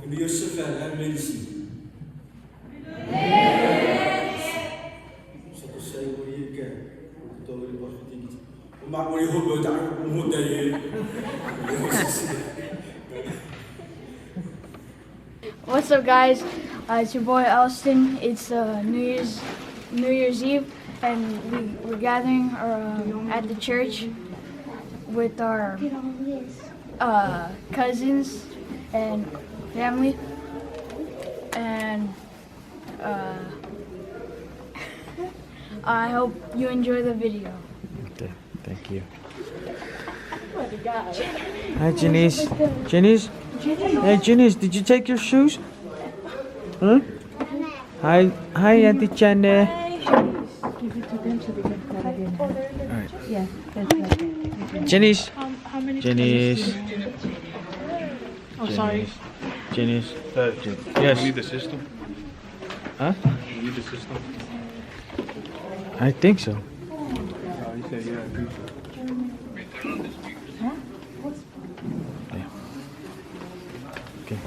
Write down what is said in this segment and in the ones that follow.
Yusuf and Melissa. Satu saya boleh kan, betul boleh buat tinggi. Mak boleh hubung tak umur dari. What's up, guys? It's your boy Elston. It's New Year's Eve, and we're gathering at the church with our cousins and family, and I hope you enjoy the video. Okay, thank you. Hi, Janice. Janice? Hey, Janice, did you take your shoes? Huh? Hi, Auntie Chane. Give it to them so they can cut it in. Alright. Yeah, that's right. Janice. How many Janice. Oh, sorry. Janice. Yes. You need the system? Huh? You need the system? I think so. Oh, he said, yeah, I think so. Okay.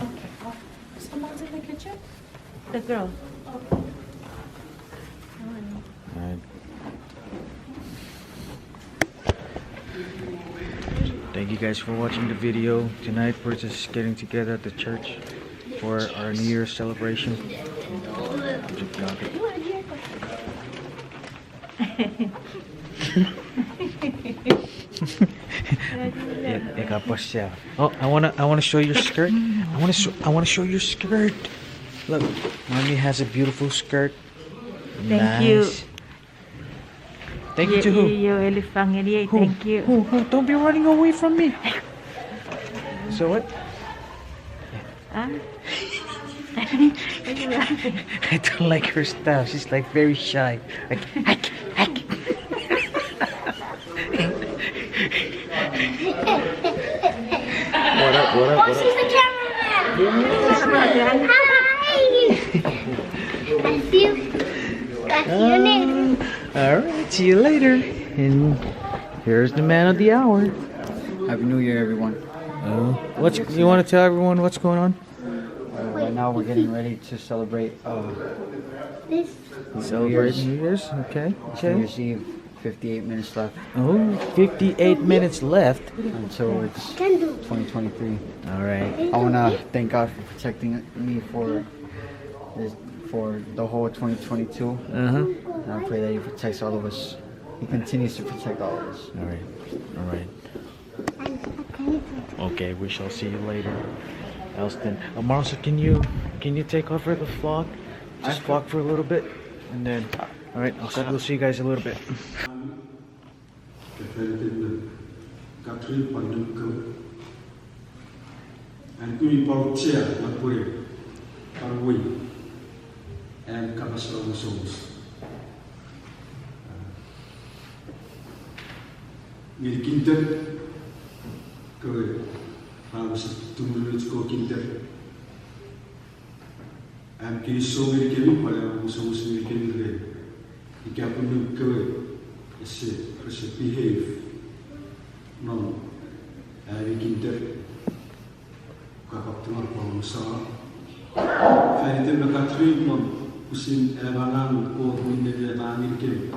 Someone's in the kitchen? The girl. Alright. Thank you guys for watching the video. Tonight we're just getting together at the church for our New Year's celebration. Oh, I wanna show your skirt. I wanna show your skirt. Look, Mommy has a beautiful skirt. Thank you. Thank you to who? Thank you. Who? Don't be running away from me. So what? Huh? I don't like her style. She's like very shy. Like, hack. What up? Oh, she's the cameraman. Hi. I see you. Alright, see you later. And here's the man of the hour. Happy New Year, everyone. You want to tell everyone what's going on? Right now we're getting ready to celebrate This. Celebrate New Year's? Okay. New Year's Eve. 58 minutes left Oh, 58 minutes left. until it's 2023. Alright. I want to thank God for protecting me for the whole 2022. And I pray that He protects all of us. He continues to protect all of us. Alright. Okay, we shall see you later. Elston. Marcel, can you take over the vlog? Just vlog for a little bit, and then, alright, we'll see you guys a little bit. And we brought chair, not put it, and cover strong souls. Người Kinder, cơ harus tumbuh ko Kinder. Am kiri so người kiri pada musuh-musuh người kiri. Jika pun ke ese behave, non, am Kinder. Kakak tengah bangsa. Hari itu mereka terima usin evangan ko menjadi nangin kiri.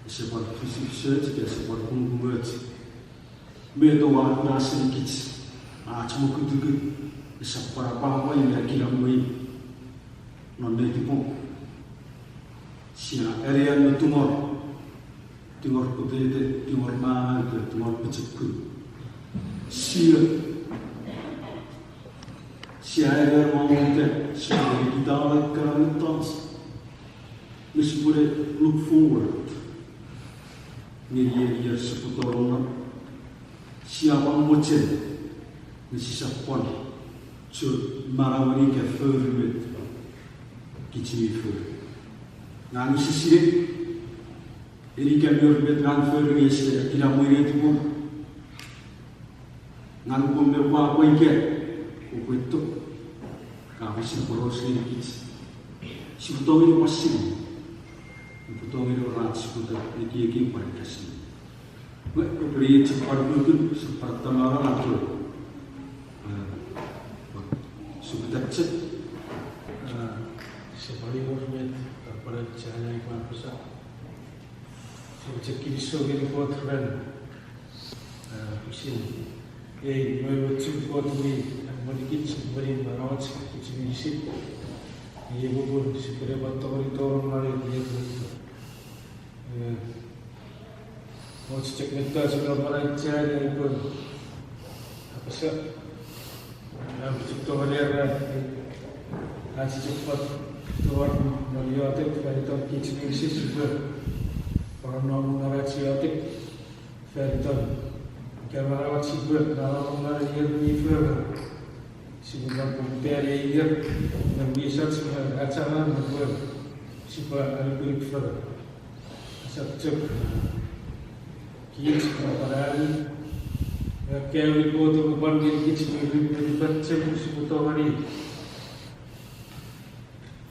Sebuah fisik search, sebuah pengumuman. Mereka wajib nasi kits. Cuma kudu sebuah apa yang kira mui. Non itu pun. Sia area itu tumor kudu tumor mana itu tumor pecukku. Sia area mana itu sia kita orang kerana tas. Mesti boleh look forward. Ngiye seputarona siapa mocen ni siapon so marawani ke förmet kichimi för nanu sisi ini kan berbeda dengan förmet se kira moire tu nanu pun berapa ke o itu kami seporos ni kits seputarona masih Putongi orang seputar iki pada kasih. Beri cepat mungkin seperti orang itu. Sukutatsit. Sebali hormat pada jana ikman besar. Sebab kiriso gini kuat keren. Usin. Mau cukup kuat ni. Sedikit seberi marawat sedikit sedikit. Ia pun sebenarnya bantuan itu orang lain dia tu. Mau cek minta sudah merancang dia pun. Apa sih? Yang cukup hari Nanti cepat tuan melihat dari tahun kicik ini juga orang orang narasiatik dari tahun kamera juga orang narasiatik juga sebuah pemberi yang bisa sebuah acara membuat sebuah algoritma further. Asal cek kicik pada hari kalau itu kepan kicik ini baca sebuah hari.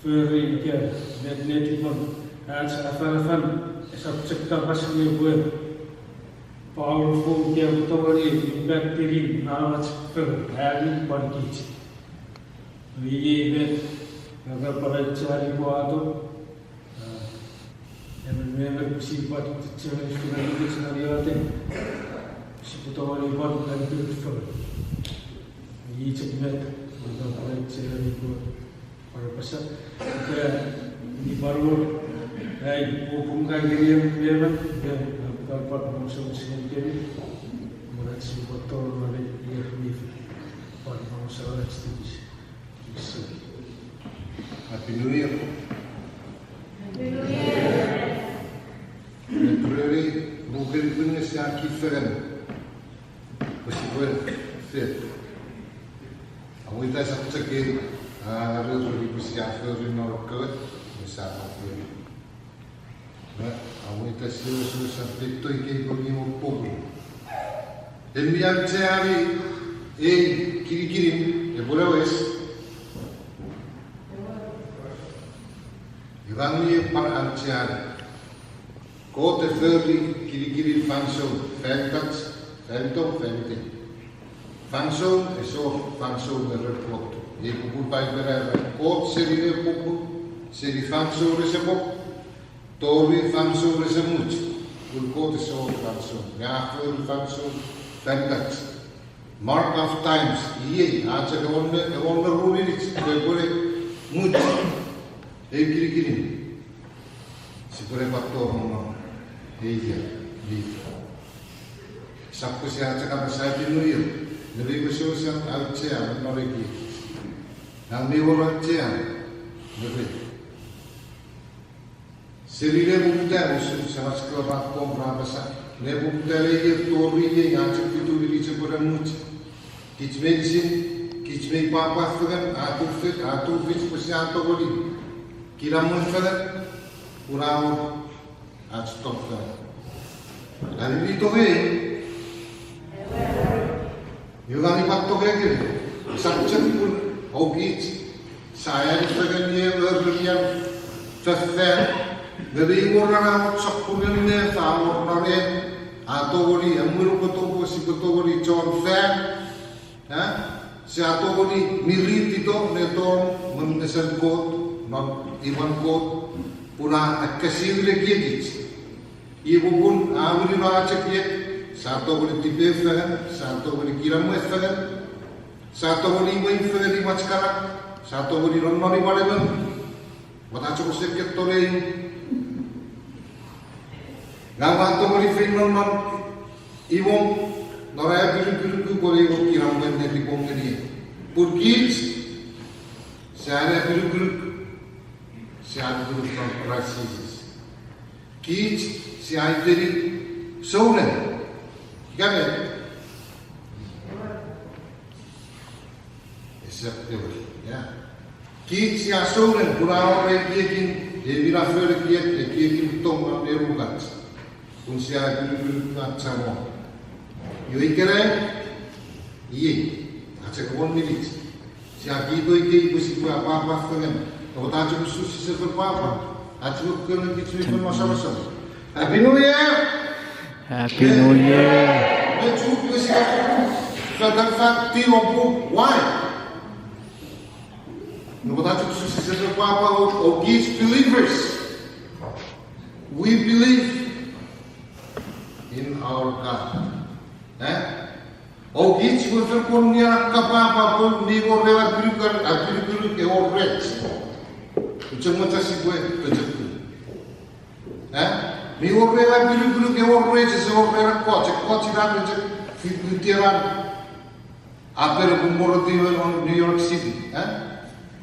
Very good. Net pun ada afan esok cekap pasal buat powerful dia betul ni bakteri nama cekap hari pagi. Ini bet agar pada cari buat tu yang memang sifat cekap itu senario tu sebetul ni buat dan betul. Ini cekap agar pada cari buat para pasal kita di baru hukumkan diri yang memang dan dapat mengusahakan diri merasa betul oleh ia pada masalah setuju. Happy New Year. Februari mungkin punya sekian kifran meskipun fit. Aku itu satu sekali. Harus berbicara dengan orang besar apa? Awak itu susah betul ke bagi mumpung. Dan biar cari kiri boleh wes. Yang ni para cari. Kau terferi kiri fansel, fantats, fantom. Fansel esok fansel berreport. Ia pupul pai berada kot seri pupul seri fanso resepok tori fanso resemut pul kot so fanso ngafur fanso fantat mark of times ie acha ke ruli boleh mut kiri sipure patto mono dia sabku sia acha ka saya pinuir lebih khusus alcia noreki Nang ni orang cian, betul. Selile bukti usul sama sekolah kompra besar. Ne bukti lagi tori ye ngacak itu beli sekolah muci. Kicmen sin, kicmen papa fagan, atur fit pesian to boli. Kiramun fagan, urawur, stop fagan. Hari ini tu Yugani patto lagi. Sakcak pun. Ogit, saya dipegannya berlian terfel dari orang sakpunan ni tahu orang atau beri ambil betul si betul beri John Fan, si atau beri mirit itu neton memesan kot, non iman kot, puna kasih lagi git. Ibu pun awalnya macam ni, satu beri tipe fan, satu beri kiram fan. Satu beri main feri macam satu beri nonori malam, mata cukup sedikit toring. Gak satu beri feri non iwong noraya biru boleh iwong kiram benda di bom ini. Purkit, saya biru non rasis. Kit, saya jadi soalnya, kan? Ya, kit si asolen kurang orang kiakin, dia firman kiakin tong orang derugat, pun si biru macam yo ikeren, acak kawan milik, si itu busi apa dengan, kalau tak cukup susi seberapa, acak kena kita masalah. Happy New Year. Happy New Year. Cukup si kadang tiro why? Papa of each believers. We believe in our God. O each will verkonia kapapa pun ni go rewa biru ke o red. Ucamata si gue kejeku. Ni o rewa biru ke o red se o rewa koci ran je fitiran. Apero kumoro di New York City.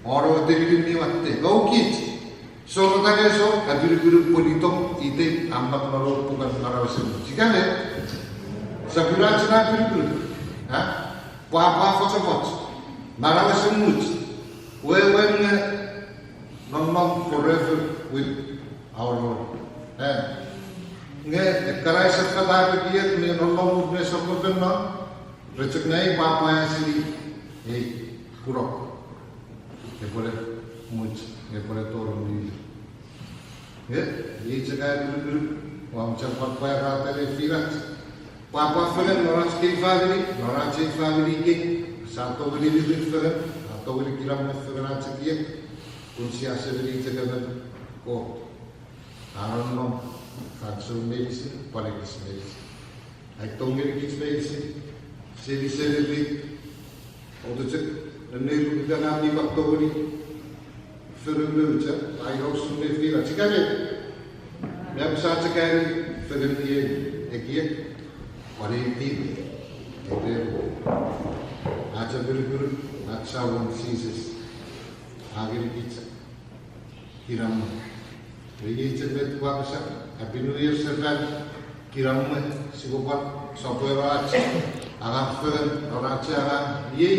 Oro deri ni watte. O each. So tadi so biru politong ite ambak nalo bukan karawasem. Jika le sebulan cina biru. Papa foto Marawasem mut. We non forever with our Lord. Nge karai setkata begitu ni non mut ne sokoten no. Recek nai papa yang sini. Purok. Ye boleh mut. Ye boleh turun di. Ye jaga biru. Wam cepat payah tele firat. Papa feren orang cek family ke satu beli beli feren atau beli kiram feren cek ye kunci asal beli cek kan ko aron nom faksul medicine palikis medicine ai tongeri kits medicine seri beli auto cek nelu kita nabi waktu beli feren beli cek ai harus sungai fira cek ada yang besar cek ada feren ye ekie Quality, acha biru, acha one seasons, agir pizza, kiram, ini cebet kuah besar, Happy New Year serta kiram, siapa software acha, agak feren, orang acha agak, ye,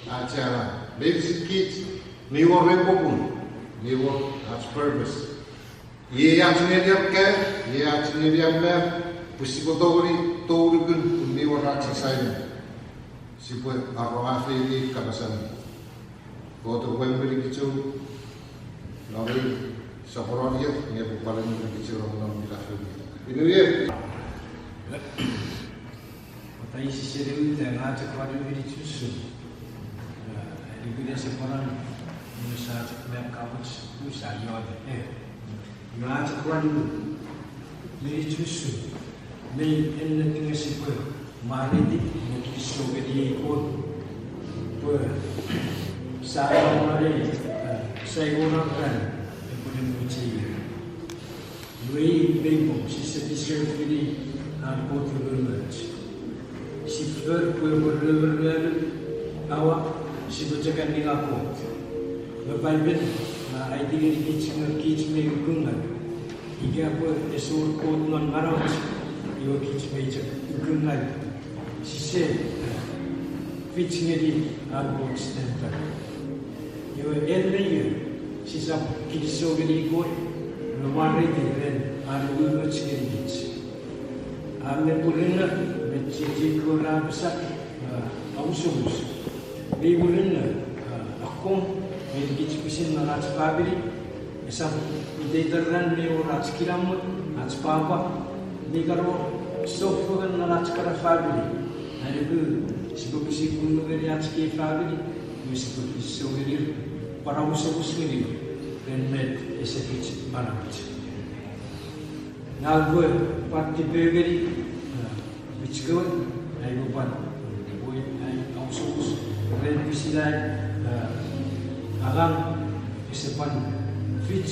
acha agak, basic kids, new repopun, new as purpose, ye acha dia ke, ye acha dia mer. Pusikotori tourukun kunni warati saina. Sipo arroafe di kabasan. Kotor wemberi kicu. Lalu saporon dia nge paling kicu orang bilafu. Ini dia. Kota ICC Seattle dan ngajak wadu di susu. Ibu dia seorang Indonesia cekap kampus usaha yode. Ngajak wadu di susu. May anything as you put, Maridi, make it so that he could Sarah Mari, say one of them, and put him with you. We people, she said, this carefully and go to the village. She flirt with a river, our she was a canning up. The Bible, I didn't teach me good. He gave a sword coat on Maroc. You teach me good night. She said, fitting it out of center. You were elderly. She's a kid so very good. No one ready then, and we were cheering it. I'm the Purina, but she could have sat also. We were in a home, and get pushing the last family. Some later ran me or at Kiram, at Papa. Nigaro, so for the Natskara family. And a good, she could see Kunugariatski family, Miss Cook is so very, but I was so sweet, then met a secret marriage. Now, good, party bakery, which good, I go one. The boy, I also was red beside Alam is a one fit.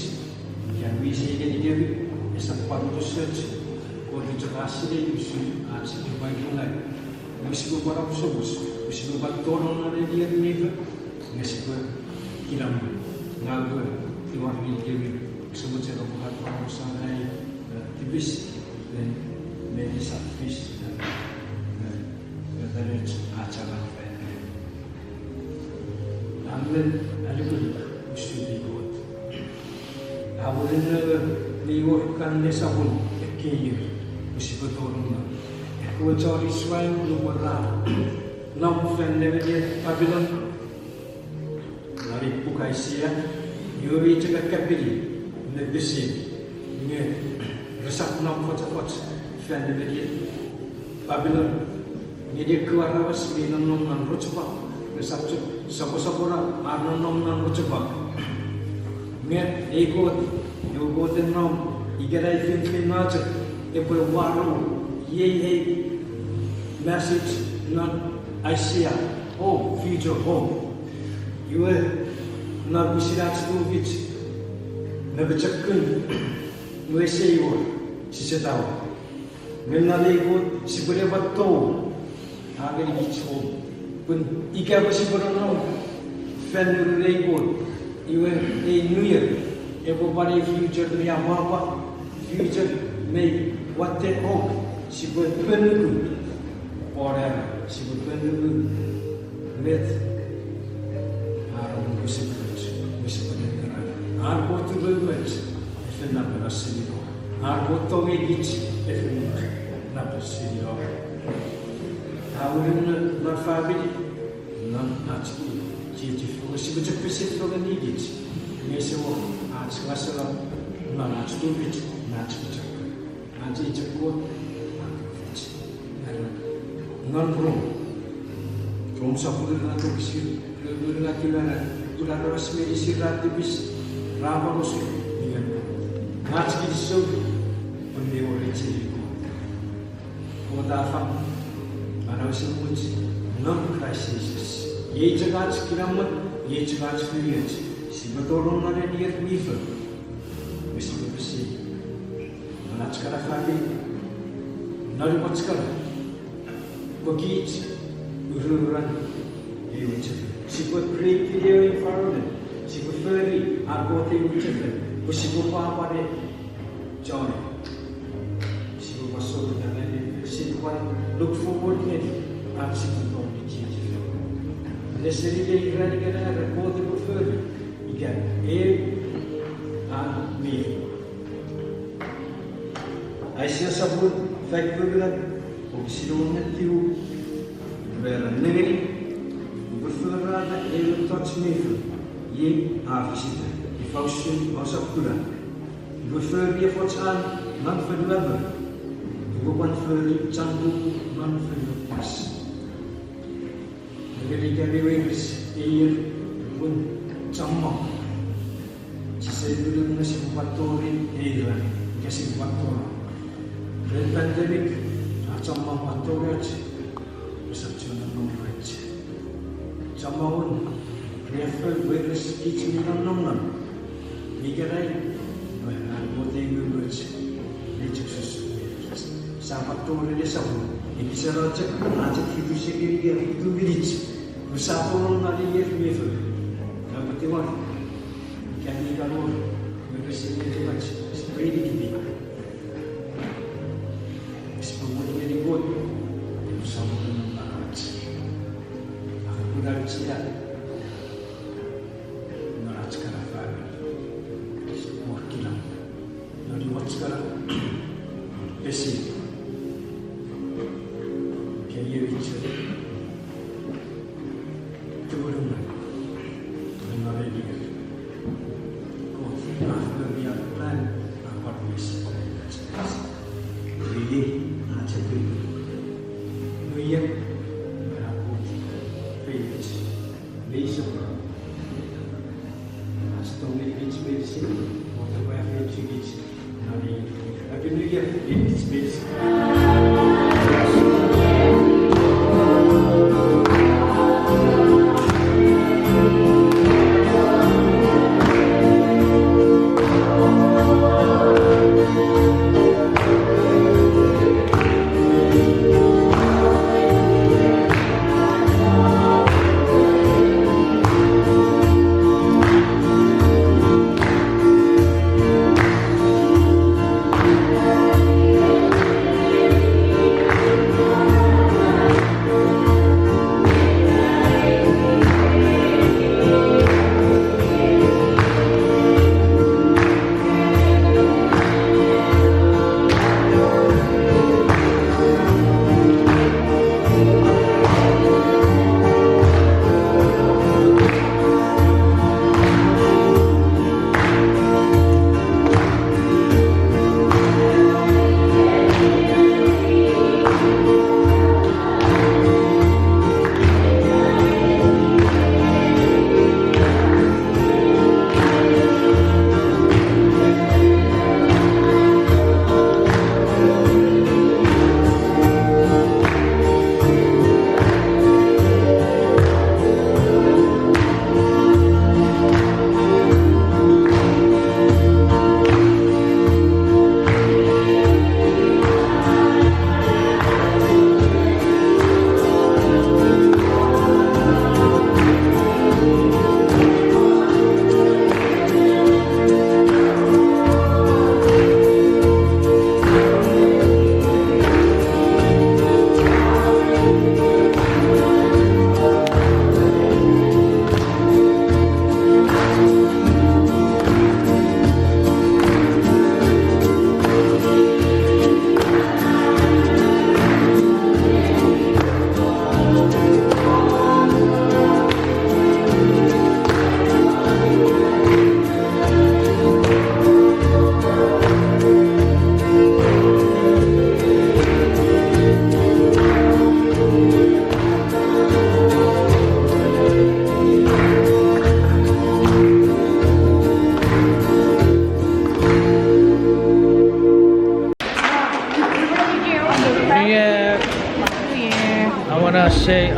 Can we say that together? It's a part of the search. Kodi Chuukese usi asi dibaiki lai. Usi ko para usubus, usi ko batoro na dia nive. Ngesi ko kiram ngago tiwar ni kewi. Semua cara buat pengurusan ai tibis dan medis aktivis dan dari acara apa. Ambil alipun usi dibuat. Awalnya dibuatkan desa pun kiri. Usipatulong na. Kung sorry swine, lumara. Nam fan level yet, Babylon. Nari Chuukese, you reach a capilli, the sea. Resap nam for fan level yet. Babylon. Nidi Kuaras, Minam non Ruchba, Resap Saposapura, Arnon non Ruchba. Met egot, you go the nom, you get a thing magic, if we warrow, ye message, not I see home, future home. You will not be seen at school, which never check in, you say you were, she said out. When not able, she would have told, how many each home. When you get what you put on, friend will go. You will a new year. Everybody future may have future may what they hope. She will burn the good. Forever. She will burn the good. Let our own music. Our go to the words, if the number of city. Our go to a beach, if the number of city. Our not family, not actually. Si baca pesik tu kan digit, ni semua sekarang mana stupid, nak baca, nanti cepot, non rom, rom sapul dengan tu bisir, dengan tiada, ular rasmi bisir rati bis, rama musuh, dengan, nak kisah, benda orang ciri, kau dah mana semua non krisis. Ye jagad kiramat, ye jagad period. Si betul orang ada niat mifer. Mesti bersih. Mana sekarang lagi, nari buat sekarang. Begitu, urusan, ye ucap. Si buat create video environment, si buat ferry, aku tu ucap. Si buat apa deh, John. Si buat masuk dalam ni, si buat look forward ni, aku si buat Necessarily you got to get out of both of further. You got air and me. I see a sabun factory that Oxidon and you were a negative. Prefer that they will touch me. Ye are visited. If I should also put that. Prefer the efforts and not for the level. You go on for the jungle, not for the pass. Jadi wings air pun camak. Jika dulu masih buat torin air, kasih buat torin. Dan pandemik camak buat torin, persatuan nomor aja. Camakun, refer virus kicik nom. Mikirai, buat yang berus, lecuk susu. Sahabat torin dia sabun. Ini serajak, ajak hidup sekali dia hidup bilis. Bersama orang lagi yang betul. Kalau betul, kami kalau bersama dengan seperti ini, semua ini dibuat bersama dengan barat. Aku dah siap. Barat sekarang baru semua kilang. Dari waktu sekarang besi. Kaya bicara. Happy New Year, it's basic.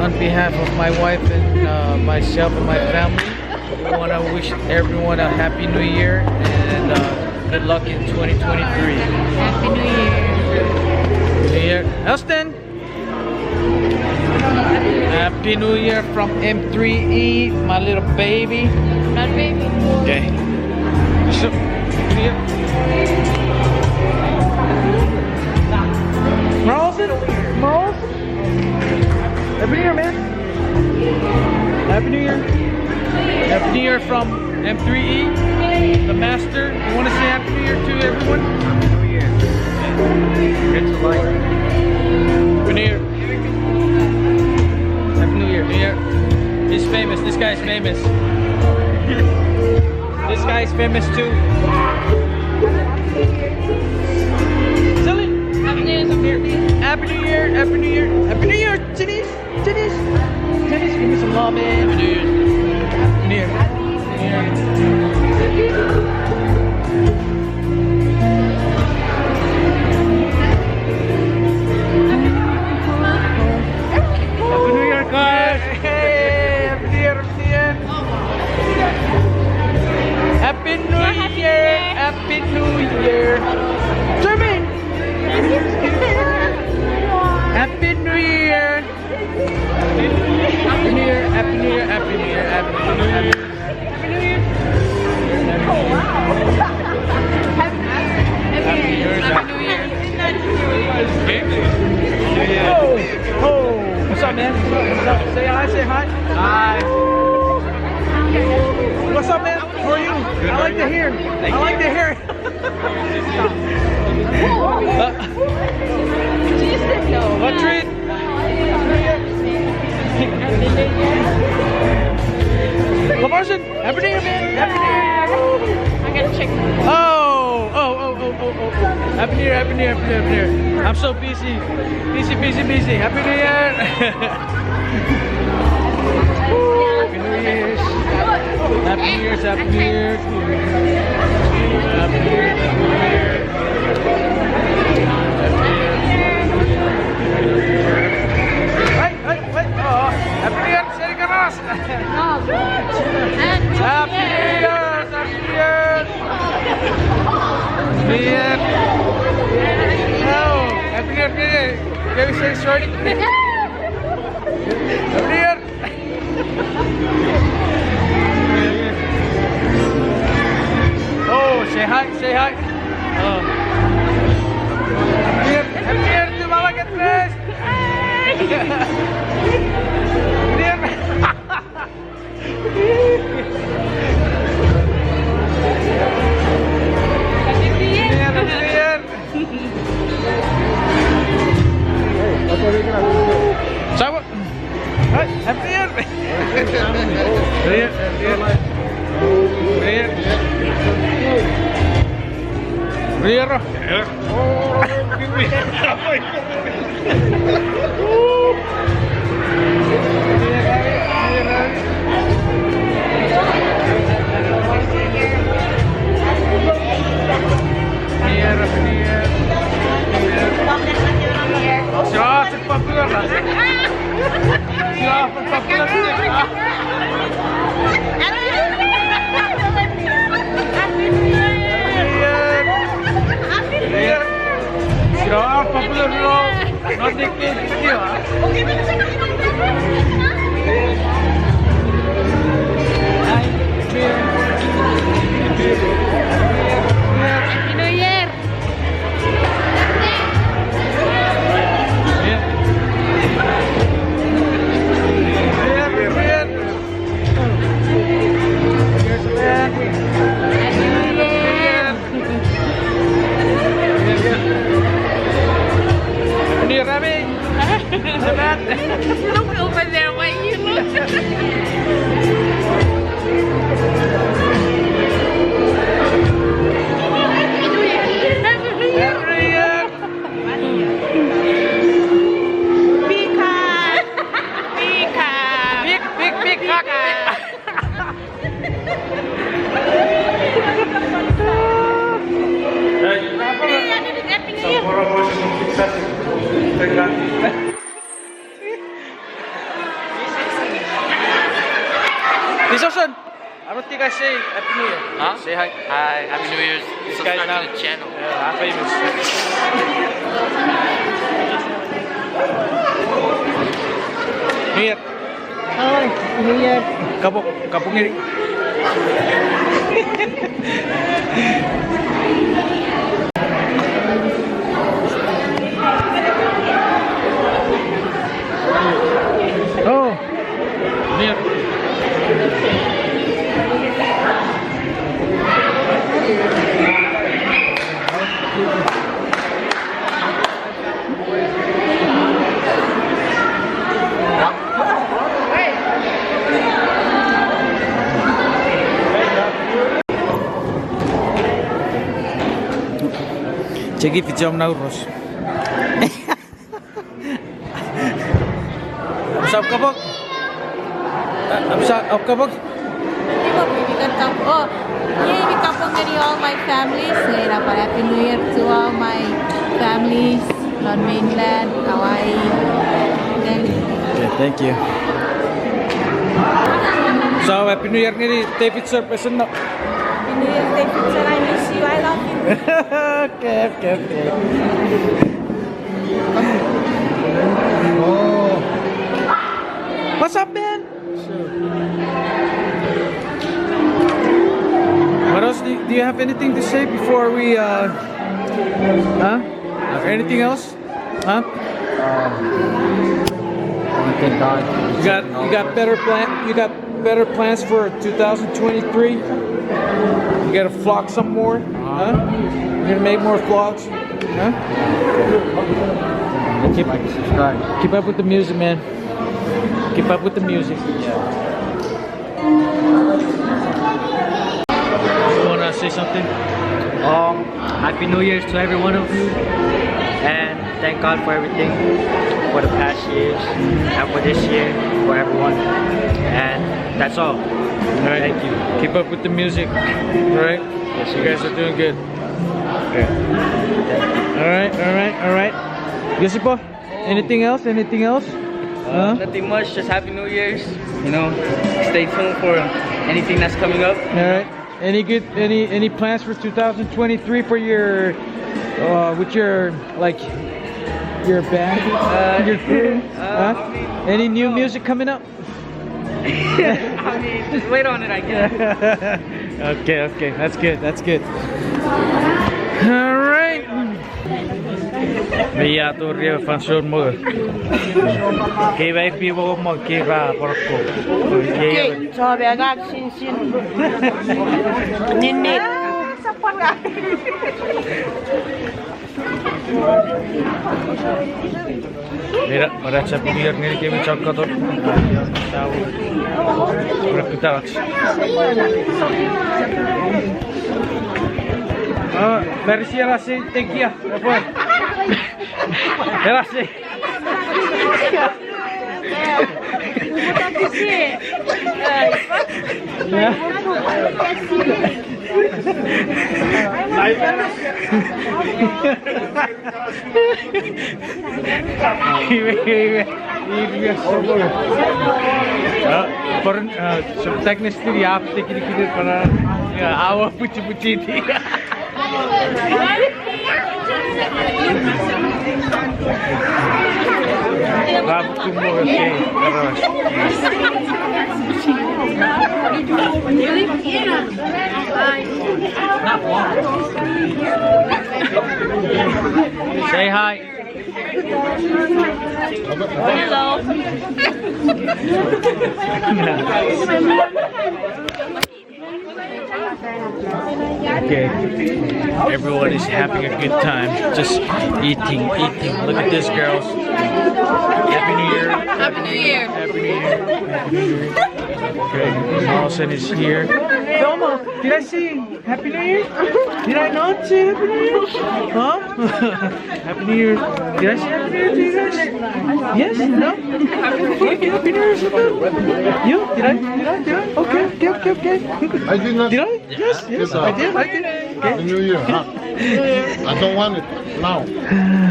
on behalf of my wife and myself and my family, we want to wish everyone a happy new year and good luck in 2023. Happy New Year. New Year. Elston! Happy New Year from M3E, my little baby. Not baby. Okay. So, New Year. Marlson? Happy New Year, man. Happy New Year. Happy New Year from M3E, the master. You want to say Happy New Year to everyone? Happy New Year. It's light. Happy New Year. Happy New Year. New Year. He's famous. This guy's famous. This guy's famous too. Silly. Happy New Year. Happy New Year. Happy New Year. Happy New Year. Titties. Titties. Titties. Give me some love, man. Happy New Year. New Year. Happy New Year, guys. Hey, Happy New Year. Happy New Year. Happy New Year. Jermaine. Happy New Year. Happy New Year. Happy New Year. Happy New Year. Happy New Year. Happy New Year. Oh wow. Happy New Year. Happy New Year. Oh, what's up, man? What's up? Say hi. Say hi. Hi. What's up, man? How are you? I like to hear. I like to hear. What treat? Lamarson, Happy New Year, man. Happy New Year. I gotta check. Oh. Happy New Year, Happy New Year, Happy New Year. I'm so busy. Busy. Happy New Year. Happy New Year's. Happy New Year's, Happy New Year's. Happy New Year's, Happy New Year's. Wait. Oh, Happy New Year, say goodness. Happy New Year, Happy New Year. New Year. Oh, Happy New Year, New Year. Can we say shorty? Happy New Year. Oh, say hi. Oh. Happy New Year to Mama Get Dressed. Sawa. Hey, Happy New Year. Popular role, not the kid. I don't think I say Happy New Year. Huh? Say hi. Hi, Happy New Year's. This Subscribe guy's now to the channel. Yeah, I'm famous. New Year. Hi, New Year. Kapok ngiri. Oh, New Year. Check if it's now, Ross. What's up, Kapok? What's up, Kapok? Oh, yeah, we come from all my families. Happy New Year to all my families on mainland, Hawaii. Okay, thank you. So, Happy New Year ngiri, David Sir, present no? Happy New Year, David sir. I miss you. I love you. Okay. Oh. What's up, man? What else? Do you have anything to say before we, huh? Anything else? Huh? Thank God. You got better plans for 2023? You gotta vlog some more? Huh? You're gonna make more vlogs? Huh? Keep up with the music, man. Keep up with the music. You wanna say something? Happy New Year's to every one of you, and thank God for everything, for the past years, and for this year, for everyone, and that's all. Alright, Thank you. Keep up with the music. Alright? Yes, you guys are doing good. Okay. Alright. Yosipo, anything else? Huh? Nothing much, just Happy New Year's. You know, stay tuned for anything that's coming up. Alright. Any plans for 2023 for your with your your band, your crew? Huh? Any new music coming up? I mean, just wait on it, I guess. Okay, that's good. Alright. Via Torre Fansor Mo. KYP wo mo kira porko. Okay, so we got sin. Ninik. Mira, para sa paglir ngiri kami chakka to. Ora pitach. Merci Rasi, thank you. Rasi. Teknis itu di apa dikit-dikit para awak puci-puci itu. Babu tumbuh okay, terus. Say hi. Hello. Okay, everyone is having a good time, just eating. Look at this, girls. Happy New Year. Happy New Year. Happy New Year. Happy New Year. Okay, Allison is here. Velma, did I say Happy New Year? Did I not say Happy New Year? Huh? Happy New Year. Did I say Happy New Year to you guys? Yes? No? Okay, Happy New Year. You? Did I? Okay. I did not. Did I? Yes, I did. Happy New Year, huh? I don't want it now.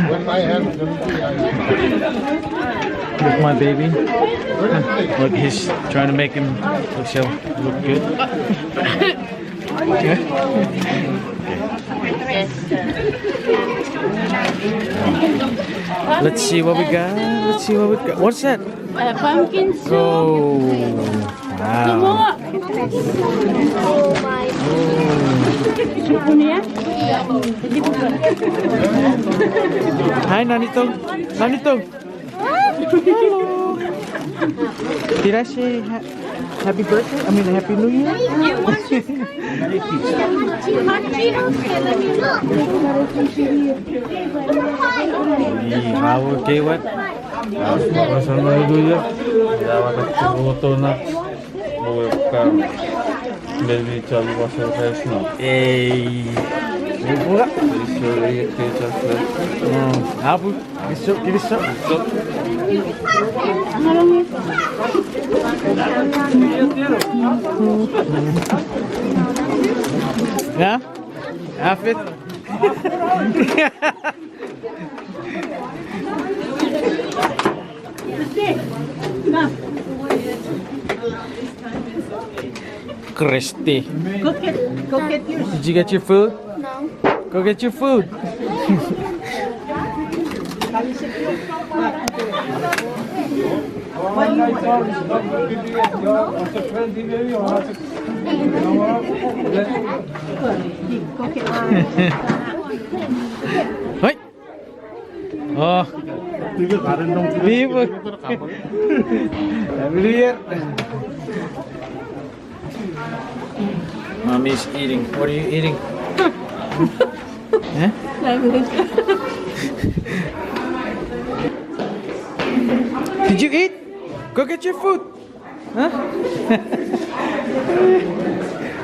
When I have the Here's my baby. Look, he's trying to make him look good. Let's see what we got. Let's see what we got. What's that? Pumpkin soup. Oh, wow. Hi, Nanitong. Nanitong. Hello. Did I say happy birthday? I mean, happy New Year? Okay, what? Hey. Abu, give it some. Yeah? Outfit? Christy. Go get yours. Did you get your food? No. Go get your food. Hey. Oh. People. Happy New Year. Mommy's eating. What are you eating? Huh? Did you eat? Go get your food. Huh?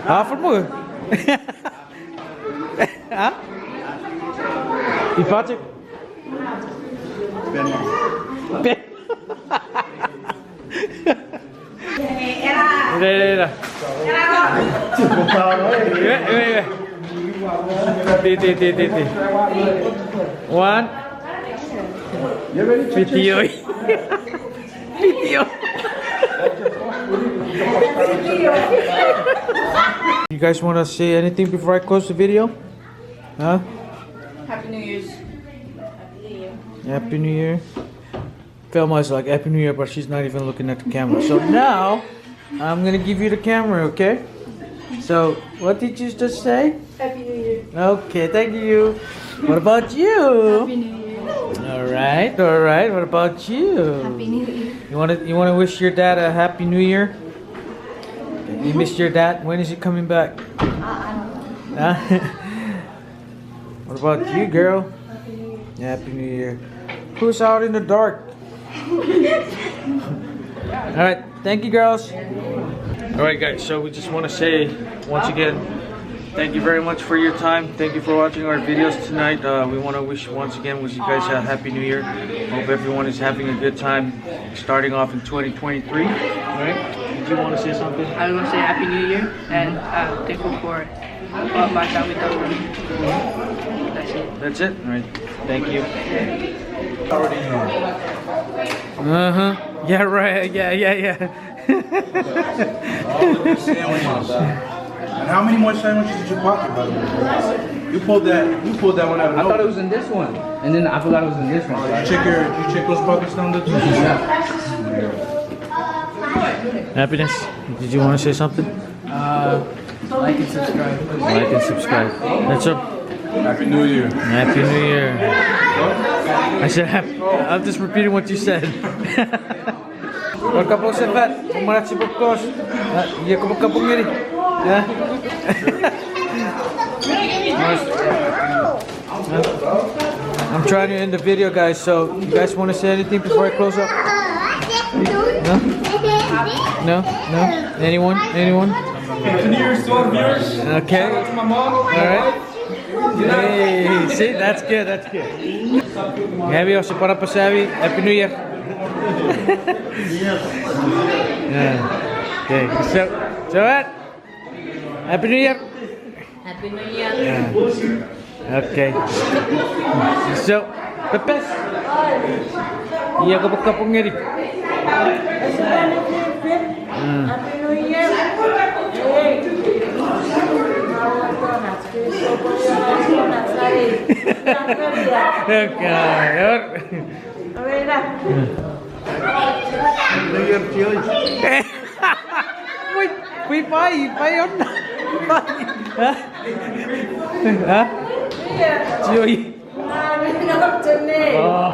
Apa mo? Huh? Ipatik. Ben. Era. One. Video. You guys want to say anything before I close the video? Huh? Happy New Year's. Happy New Year. Velma's like Happy New Year, but she's not even looking at the camera. So now I'm gonna give you the camera, okay? So what did you just say? Happy New Year. Okay, thank you. What about you? Happy New Year. All right. What about you? Happy New Year. You wanna wish your dad a Happy New Year? You missed your dad. When is he coming back? Huh? What about you, girl? Happy New Year. Who's out in the dark? All right. Thank you, girls. All right, guys. So we just want to say once again, thank you very much for your time. Thank you for watching our videos tonight. We want to wish you guys a Happy New Year. Hope everyone is having a good time starting off in 2023. All right. Did you want to say something? I want to say Happy New Year and thankful for my time with us. That's it. All right. Thank you. Yeah. Right. Yeah. And how many more sandwiches did you pocket, by the way? You pulled that one out of I thought it nowhere. was in this one, and then I forgot it was in this one. You check those pockets down there too? Happiness. Did you want to say something? Like and subscribe. Like and subscribe. That's up. Happy New Year. Happy New Year. I said I'm just repeating what you said. Welcome to Sevat. Kumarat si Bokos. Ya kampung ini. Yeah. I'm trying to end the video, guys. So, you guys want to say anything before I close up? No? Anyone? Happy New Year to all viewers. Okay. Shout out to my mom. All right. Hey, see, that's good. Happy also para pasabi. Happy New Year. Yeah. Okay. So what? Happy New Year. Happy New Year. Yeah. Okay. So the best. Iya kapag-kapag nga rin. Wait, pa yun. Ha? Joy. Oh.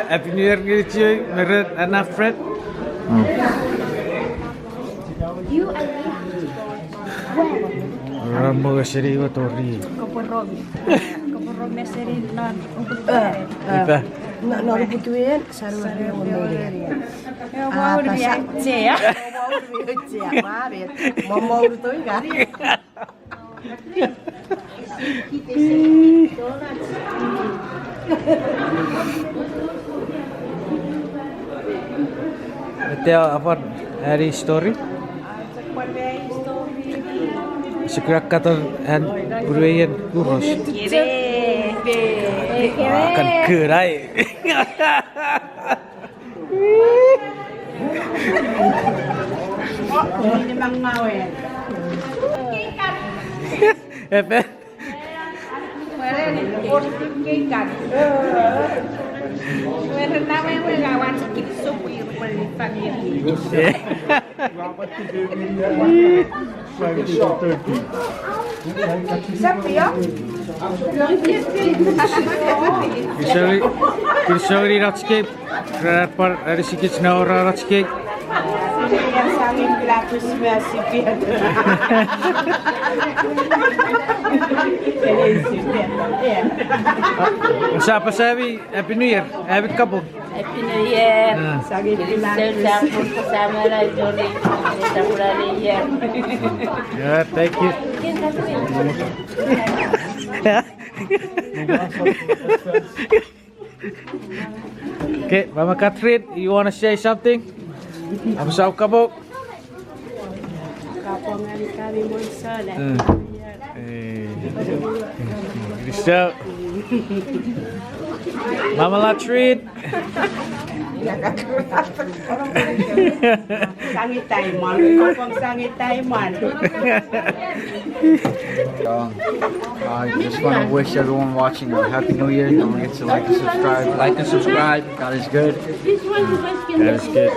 Happy New Year ngayon, Joy. Meron anak Fred. Rambo seri wa tori. Kaporog na seri non. Kita. No butuin sarwa mo Mau dia ya. Mau to ga. Ito apa hari story? Segera kata and berwayan kurus. Akan kerai. Ini mang ngawen. Apa? Meren urut kikan. Meren nawe we gawan sakit supu yang pangir. Sapi ya? Kisori ratscape. Par ada sikit senora ratscape. Yang sangin gratis masih piada. Siapa sabi? Happy New Year. Happy couple. Happy New Year. Sangin pilatus. Sama lah Jody. Happy New Year. Yeah, thank you. Okay, Mama Catherine, you want to say something? Apa sa kabok? Kapong kami mo sana. So, Mama Latrine. Sangit Taiwan. Kapong sangit Taiwan. I just want to wish everyone watching a Happy New Year. Don't forget to like and subscribe. Like and subscribe. God is good. That is good.